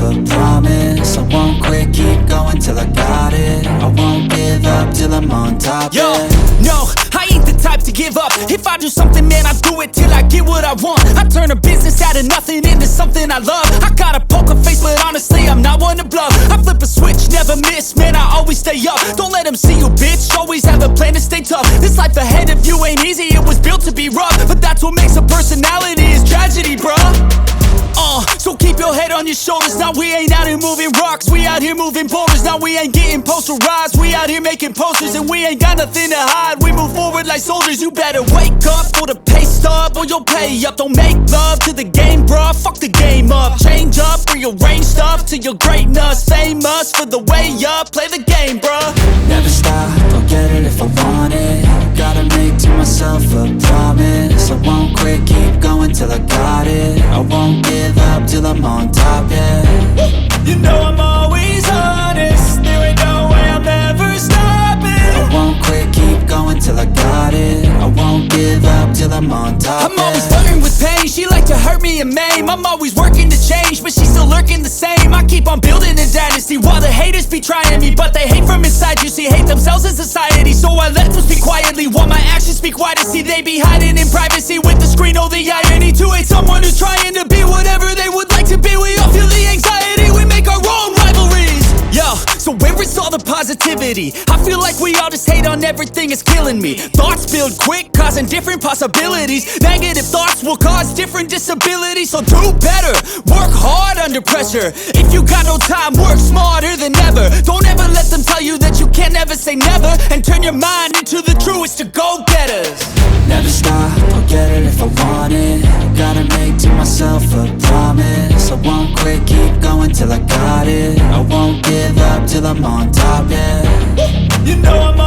a promise. I won't quit, keep going till I got it. I won't give up till I'm on top. Yo, yeah. no, I ain't the type to give up. If I do something, man, I do it till I get what I want. I turn a business out of nothing into something I love. I got a poker face, but honestly, I'm not one to bluff. I flip a switch, never miss, man, I always stay up. Don't let them see you, bitch, always have a plan to stay tough. This life ahead of you ain't easy, it was built to be rough. But that's what makes a personality, is tragedy, bruh. So keep your head on your shoulders. Now we ain't out here moving rocks, we out here moving boulders. Now we ain't getting posterized, we out here making posters. And we ain't got nothing to hide, we move forward like soldiers. You better wake up for the pay stub, or you'll pay up. Don't make love to the game, bruh, fuck the game up. Change up, rearrange stuff to your greatness. Famous for the way up, play the game, bruh. Never stop, I'll get it if I want it. Gotta make to myself a promise. I won't quit, keep going till I got it. I won't give up till I'm on top, yeah. You know I'm always honest, there ain't no way I'm ever stopping. I won't quit, keep going till I got it. I won't give up till I'm on top, I'm always flirting with pain, she like to hurt me and maim. I'm always working to change, but she's still lurking the same. I keep on building a dynasty while the haters be trying me. But they hate from inside, you see, hate themselves in society. So I let them speak quietly while my actions speak wider. See, they be hiding in privacy with the screen, oh the irony. To hate someone who's trying to be whatever they would like to be. We all feel the anxiety, we make our own rivalries. Yo, so where is all the positivity? I feel like we all just hate on everything, it's killing me. Thoughts build quick, causing different possibilities. Negative thoughts will cause different disabilities. So do better, work hard under pressure. If you got no time, work smarter than ever. Don't ever let them tell you that you can't never say never. And turn your mind into the truest of go-getters. Never stop, I'll get it if I want it. Gotta make to myself a promise. I won't quit, keep going till I got it. I won't give up till I'm on top, yeah. You know I'm